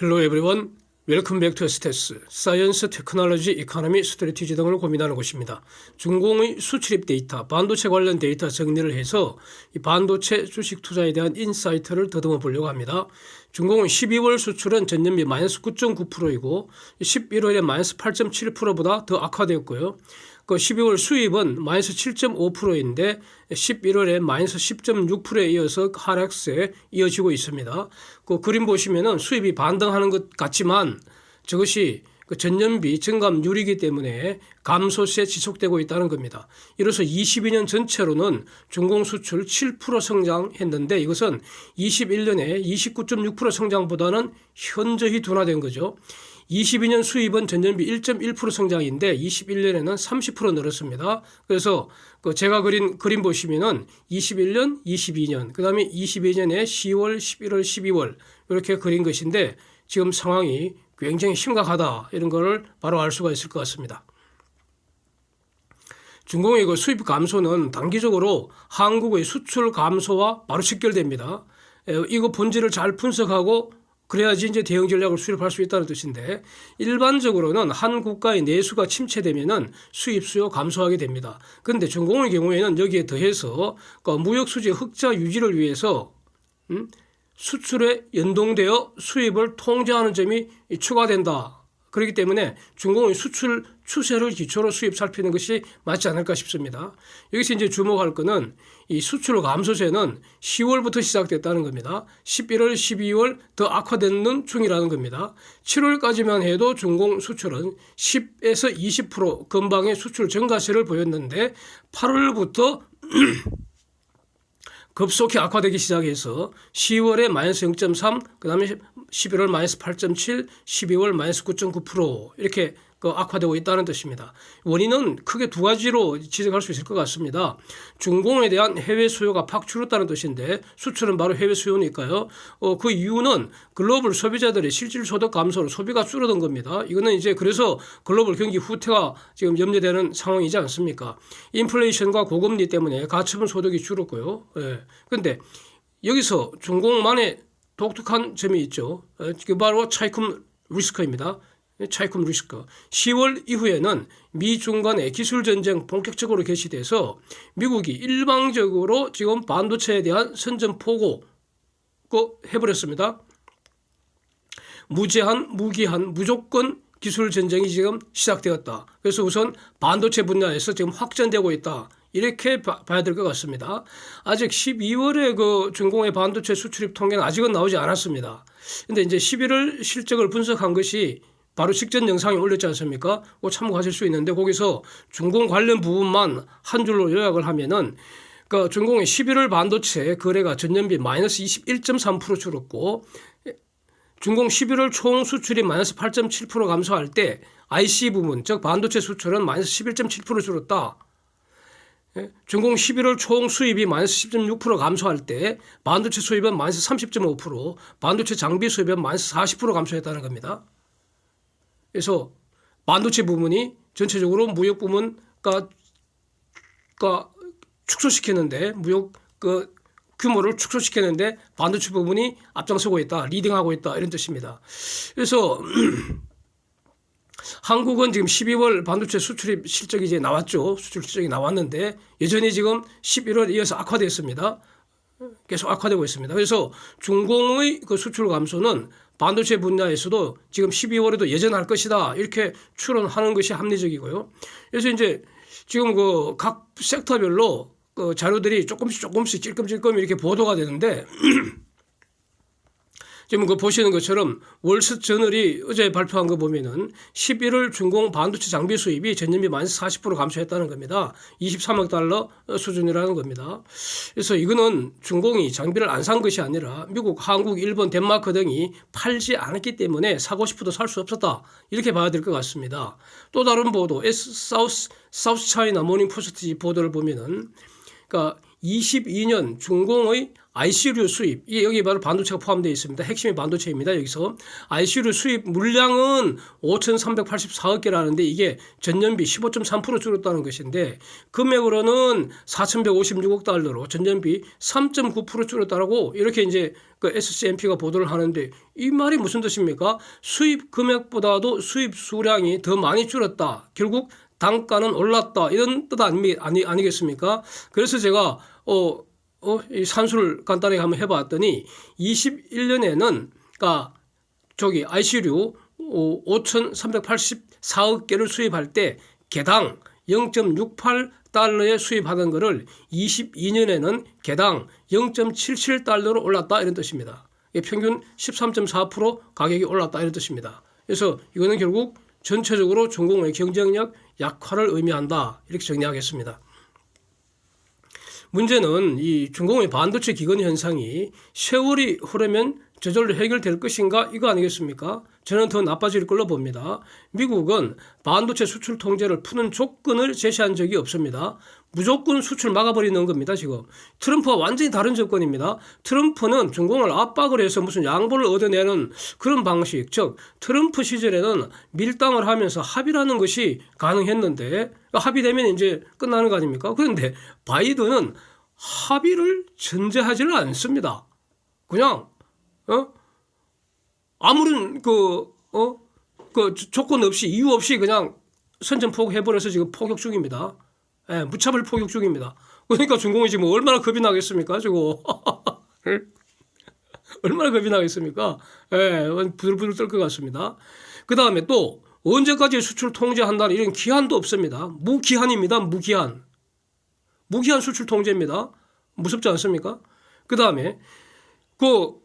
Hello everyone. Welcome back to STS, 사이언스, 테크놀로지, 이코노미, 스트래티지 등을 고민하는 곳입니다. 중공의 수출입 데이터, 반도체 관련 데이터 정리를 해서 이 반도체 주식 투자에 대한 인사이트를 더듬어 보려고 합니다. 중공의 12월 수출은 전년비 마이너스 9.9%이고 11월에 마이너스 8.7%보다 더 악화되었고요. 그 12월 수입은 마이너스 7.5%인데 11월에 마이너스 10.6%에 이어서 하락세에 이어지고 있습니다. 그 그림 보시면은 수입이 반등하는 것 같지만 저것이 그 전년비 증감률이기 때문에 감소세 지속되고 있다는 겁니다. 이로써 22년 전체로는 중공 수출 7% 성장했는데 이것은 21년에 29.6% 성장보다는 현저히 둔화된 거죠. 22년 수입은 전년비 1.1% 성장인데 21년에는 30% 늘었습니다. 그래서 제가 그린 그림 보시면은 21년, 22년, 그 다음에 22년에 10월, 11월, 12월 이렇게 그린 것인데 지금 상황이 굉장히 심각하다 이런 거를 바로 알 수가 있을 것 같습니다. 중공의 그 수입 감소는 단기적으로 한국의 수출 감소와 바로 직결됩니다. 이거 본질을 잘 분석하고 그래야지 이제 대응 전략을 수립할 수 있다는 뜻인데 일반적으로는 한 국가의 내수가 침체되면은 수입 수요 감소하게 됩니다. 그런데 중공의 경우에는 여기에 더해서 무역 수지 흑자 유지를 위해서 수출에 연동되어 수입을 통제하는 점이 추가된다. 그렇기 때문에 중공의 수출 추세를 기초로 수입 살피는 것이 맞지 않을까 싶습니다. 여기서 이제 주목할 것은 이 수출 감소세는 10월부터 시작됐다는 겁니다. 11월, 12월 더 악화되는 중이라는 겁니다. 7월까지만 해도 중공 수출은 10에서 20% 근방의 수출 증가세를 보였는데 8월부터 급속히 악화되기 시작해서 10월에 마이너스 0.3, 그 다음에 11월 마이너스 8.7, 12월 마이너스 9.9% 이렇게 악화되고 있다는 뜻입니다. 원인은 크게 두 가지로 지적할 수 있을 것 같습니다. 중공에 대한 해외 수요가 팍 줄었다는 뜻인데 수출은 바로 해외 수요니까요. 그 이유는 글로벌 소비자들의 실질 소득 감소로 소비가 줄어든 겁니다. 이거는 이제 그래서 글로벌 경기 후퇴가 지금 염려되는 상황이지 않습니까? 인플레이션과 고금리 때문에 가처분 소득이 줄었고요. 그런데 여기서 중공만의 독특한 점이 있죠. 바로 차이쿰 리스크입니다. 차이쿰 리스크. 10월 이후에는 미중 간의 기술 전쟁 본격적으로 개시돼서 미국이 일방적으로 지금 반도체에 대한 선전포고 해버렸습니다. 무제한, 무기한, 무조건 기술 전쟁이 지금 시작되었다. 그래서 우선 반도체 분야에서 지금 확전되고 있다. 이렇게 봐야 될 것 같습니다. 아직 12월에 그 중공의 반도체 수출입 통계는 아직은 나오지 않았습니다. 그런데 이제 11월 실적을 분석한 것이 바로 직전 영상에 올렸지 않습니까? 그거 참고하실 수 있는데 거기서 중공 관련 부분만 한 줄로 요약을 하면은 그 중공의 11월 반도체 거래가 전년비 마이너스 21.3% 줄었고 중공 11월 총 수출이 마이너스 8.7% 감소할 때 IC 부문 즉 반도체 수출은 마이너스 11.7% 줄었다. 중공 11월 총 수입이 마이너스 10.6% 감소할 때 반도체 수입은 마이너스 30.5%, 반도체 장비 수입은 마이너스 40% 감소했다는 겁니다. 그래서 반도체 부문이 전체적으로 무역 부문가 축소시키는데 무역 규모를 축소시키는데 반도체 부문이 앞장서고 있다, 리딩하고 있다 이런 뜻입니다. 그래서 한국은 지금 12월 반도체 수출입 실적이 이제 나왔죠. 수출 실적이 나왔는데 여전히 지금 11월 이어서 악화됐습니다. 계속 악화되고 있습니다. 그래서 중공의 그 수출 감소는 반도체 분야에서도 지금 12월에도 여전할 것이다. 이렇게 추론하는 것이 합리적이고요. 그래서 이제 지금 그 각 섹터별로 그 자료들이 조금씩 찔끔찔끔 이렇게 보도가 되는데 지금 그 보시는 것처럼 월스트저널이 어제 발표한 거 보면은 11월 중공 반도체 장비 수입이 전년비 마이너스 40% 감소했다는 겁니다. 23억 달러 수준이라는 겁니다. 그래서 이거는 중공이 장비를 안 산 것이 아니라 미국, 한국, 일본, 덴마크 등이 팔지 않았기 때문에 사고 싶어도 살 수 없었다. 이렇게 봐야 될 것 같습니다. 또 다른 보도, 사우스 차이나 모닝 포스트 보도를 보면은 그러니까 22년 중공의 IC류 수입, 이게 여기 바로 반도체가 포함되어 있습니다. 핵심이 반도체입니다. 여기서 IC류 수입 물량은 5,384억 개라는데 이게 전년비 15.3% 줄었다는 것인데 금액으로는 4,156억 달러로 전년비 3.9% 줄었다라고 이렇게 이제 그 SCMP가 보도를 하는데 이 말이 무슨 뜻입니까? 수입 금액보다도 수입 수량이 더 많이 줄었다. 결국 단가는 올랐다. 이런 뜻 아니겠습니까? 그래서 제가 이 산수를 간단하게 한번 해봤더니 21년에는 그러니까 저기 IC류 5,384억 개를 수입할 때 개당 0.68달러에 수입하던 거를 22년에는 개당 0.77달러로 올랐다 이런 뜻입니다. 평균 13.4% 가격이 올랐다 이런 뜻입니다. 그래서 이거는 결국 전체적으로 중공의 경쟁력 약화를 의미한다 이렇게 정리하겠습니다. 문제는 이 중공의 반도체 기근 현상이 세월이 흐르면 저절로 해결될 것인가 이거 아니겠습니까? 저는 더 나빠질 걸로 봅니다. 미국은 반도체 수출 통제를 푸는 조건을 제시한 적이 없습니다. 무조건 수출 막아버리는 겁니다. 지금 트럼프와 완전히 다른 정권입니다. 트럼프는 중공을 압박을 해서 무슨 양보를 얻어내는 그런 방식, 즉 트럼프 시절에는 밀당을 하면서 합의라는 것이 가능했는데 합의되면 이제 끝나는 거 아닙니까? 그런데 바이든은 합의를 전제하지는 않습니다. 그냥 아무런 그 조건 없이 이유 없이 그냥 선전포고 해버려서 지금 포격 중입니다. 예, 무차별 포격 중입니다. 그러니까 중공이 지금 얼마나 겁이 나겠습니까? 저거 얼마나 겁이 나겠습니까? 예, 부들부들 떨 것 같습니다. 그 다음에 또 언제까지 수출 통제한다는 이런 기한도 없습니다. 무기한입니다. 무기한 수출 통제입니다. 무섭지 않습니까? 그 다음에 그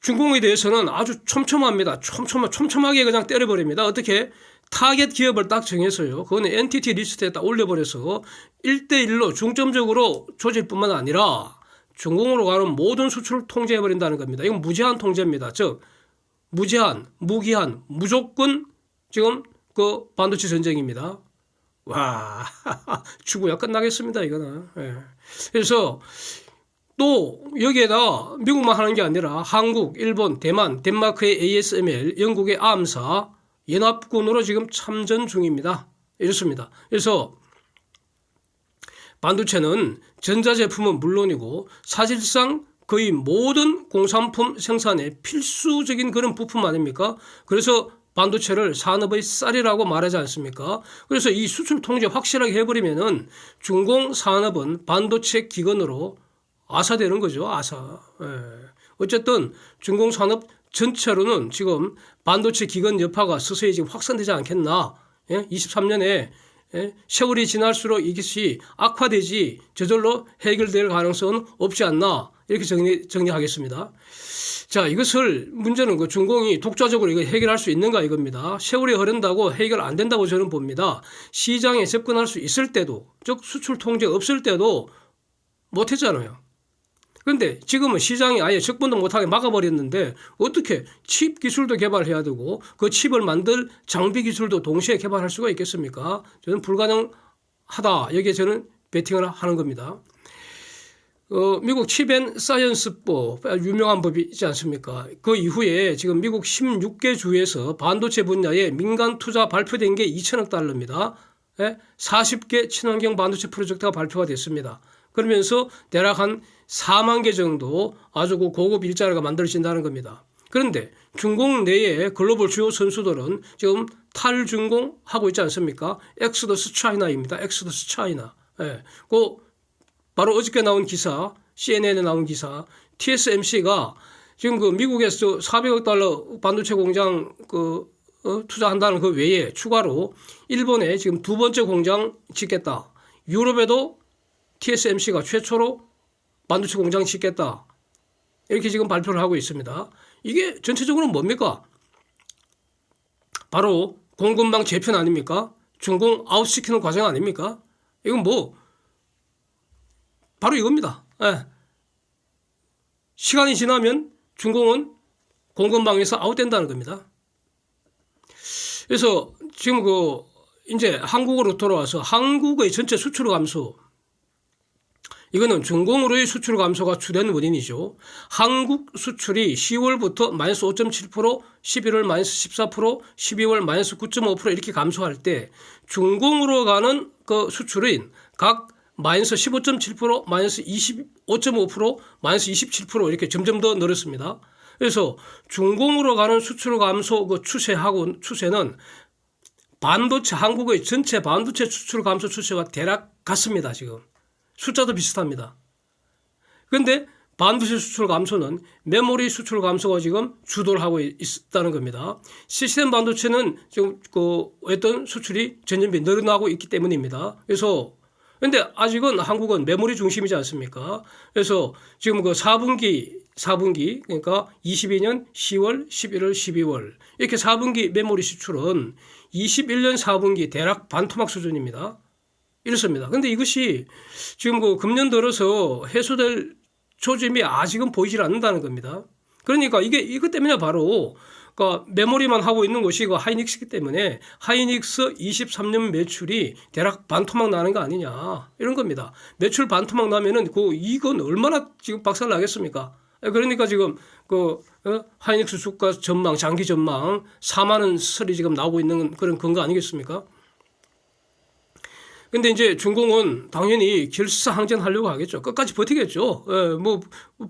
중공에 대해서는 아주 촘촘합니다. 촘촘하게 그냥 때려버립니다. 어떻게? 타겟 기업을 딱 정해서요. 그거는 엔티티 리스트에 딱 올려버려서 1대1로 중점적으로 조질 뿐만 아니라 중공으로 가는 모든 수출을 통제해버린다는 겁니다. 이건 무제한 통제입니다. 즉 무제한, 무기한, 무조건 지금 그 반도체 전쟁입니다. 와, 추구야 끝나겠습니다. 이거는. 예. 그래서 또 여기에다 미국만 하는 게 아니라 한국, 일본, 대만, 덴마크의 ASML, 영국의 암사, 연합군으로 지금 참전 중입니다. 이렇습니다. 그래서 반도체는 전자제품은 물론이고 사실상 거의 모든 공산품 생산에 필수적인 그런 부품 아닙니까? 그래서 반도체를 산업의 쌀이라고 말하지 않습니까? 그래서 이 수출 통제 확실하게 해버리면은 중공 산업은 반도체 기근으로 아사되는 거죠. 아사. 예. 어쨌든 중공 산업 전체로는 지금 반도체 기근 여파가 서서히 지금 확산되지 않겠나. 예? 23년에 세월이 지날수록 이것이 악화되지 저절로 해결될 가능성은 없지 않나. 이렇게 정리하겠습니다. 자, 이것을 문제는 그 중공이 독자적으로 이거 해결할 수 있는가 이겁니다. 세월이 흐른다고 해결 안 된다고 저는 봅니다. 시장에 접근할 수 있을 때도, 즉 수출 통제 없을 때도 못했잖아요. 그런데 지금은 시장이 아예 접근도 못하게 막아버렸는데 어떻게 칩 기술도 개발해야 되고 그 칩을 만들 장비 기술도 동시에 개발할 수가 있겠습니까? 저는 불가능하다. 여기에 저는 베팅을 하는 겁니다. 미국 칩앤사이언스법 유명한 법이 있지 않습니까? 그 이후에 지금 미국 16개 주에서 반도체 분야에 민간 투자 발표된 게 2천억 달러입니다. 40개 친환경 반도체 프로젝트가 발표가 됐습니다. 그러면서 대략 한 4만 개 정도 아주 고급 일자리가 만들어진다는 겁니다. 그런데 중공 내에 글로벌 주요 선수들은 지금 탈중공 하고 있지 않습니까? 엑소더스 차이나입니다. 엑소더스 차이나. 그 바로 어저께 나온 기사, CNN에 나온 기사, TSMC가 지금 그 미국에서 400억 달러 반도체 공장 투자한다는 그 외에 추가로 일본에 지금 두 번째 공장 짓겠다. 유럽에도 TSMC가 최초로 반도체 공장 짓겠다. 이렇게 지금 발표를 하고 있습니다. 이게 전체적으로 뭡니까? 바로 공급망 재편 아닙니까? 중공 아웃시키는 과정 아닙니까? 이건 바로 이겁니다. 시간이 지나면 중공은 공급망에서 아웃된다는 겁니다. 그래서 지금 이제 한국으로 돌아와서 한국의 전체 수출 감소, 이거는 중공으로의 수출 감소가 주된 원인이죠. 한국 수출이 10월부터 마이너스 5.7%, 11월 마이너스 14%, 12월 마이너스 9.5% 이렇게 감소할 때 중공으로 가는 그 수출은 각 마이너스 15.7%, 마이너스 25.5%, 마이너스 27% 이렇게 점점 더 늘었습니다. 그래서 중공으로 가는 수출 감소 그 추세는 반도체 한국의 전체 반도체 수출 감소 추세와 대략 같습니다. 지금 숫자도 비슷합니다. 그런데 반도체 수출 감소는 메모리 수출 감소가 지금 주도를 하고 있다는 겁니다. 시스템 반도체는 지금 그 어떤 수출이 전년비 늘어나고 있기 때문입니다. 그래서 근데 아직은 한국은 메모리 중심이지 않습니까? 그래서 지금 그 4분기 그러니까 22년 10월, 11월, 12월 이렇게 4분기 메모리 수출은 21년 4분기 대략 반토막 수준입니다. 이렇습니다. 근데 이것이 지금 그 금년 들어서 해소될 초점이 아직은 보이질 않는다는 겁니다. 그러니까 이것 때문에 바로 그러니까 메모리만 하고 있는 것이 그 하이닉스이기 때문에 하이닉스 23년 매출이 대략 반토막 나는 거 아니냐 이런 겁니다. 매출 반토막 나면은 이건 얼마나 지금 박살 나겠습니까? 그러니까 지금 하이닉스 주가 전망, 장기 전망 4만 원 설이 지금 나오고 있는 그런 근거 아니겠습니까? 근데 이제 중공은 당연히 결사항전하려고 하겠죠. 끝까지 버티겠죠.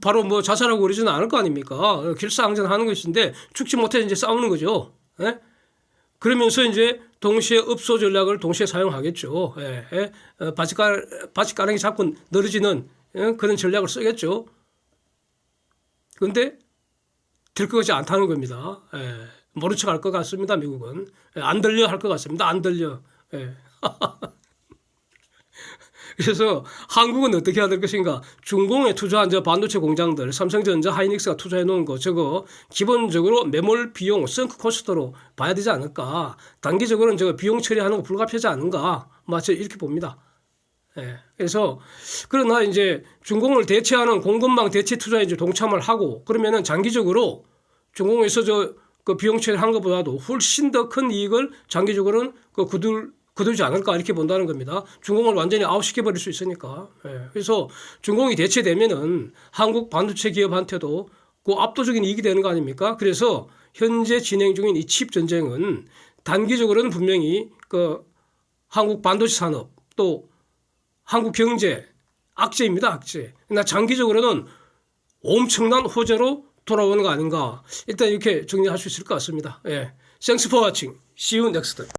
바로 자살하고 그러지는 않을 거 아닙니까? 결사항전하는 것인데 죽지 못해 이제 싸우는 거죠. 그러면서 이제 동시에 읍소 전략을 동시에 사용하겠죠. 바짓가랑이 자꾸 늘어지는 그런 전략을 쓰겠죠. 그런데 될 것 같지 않다는 겁니다. 모른 척 할 것 같습니다. 미국은. 안 들려 할 것 같습니다. 안 들려. 그래서 한국은 어떻게 해야 될 것인가? 중공에 투자한 저 반도체 공장들, 삼성전자, 하이닉스가 투자해 놓은 거 저거 기본적으로 매몰 비용, 선크 코스트로 봐야 되지 않을까? 단기적으로는 저거 비용 처리하는 거 불가피하지 않은가? 이렇게 봅니다. 그래서 그러나 이제 중공을 대체하는 공급망 대체 투자에 이제 동참을 하고 그러면은 장기적으로 중공에서 그 비용 처리한 것보다도 훨씬 더 큰 이익을 장기적으로는 거두지 않을까 이렇게 본다는 겁니다. 중공을 완전히 아웃시켜버릴 수 있으니까. 그래서 중공이 대체되면은 한국 반도체 기업한테도 압도적인 이익이 되는 거 아닙니까? 그래서 현재 진행 중인 이 칩 전쟁은 단기적으로는 분명히 한국 반도체 산업 또 한국 경제 악재입니다. 악재. 그러나 장기적으로는 엄청난 호재로 돌아오는 거 아닌가. 일단 이렇게 정리할 수 있을 것 같습니다. Thanks for watching. See you next time.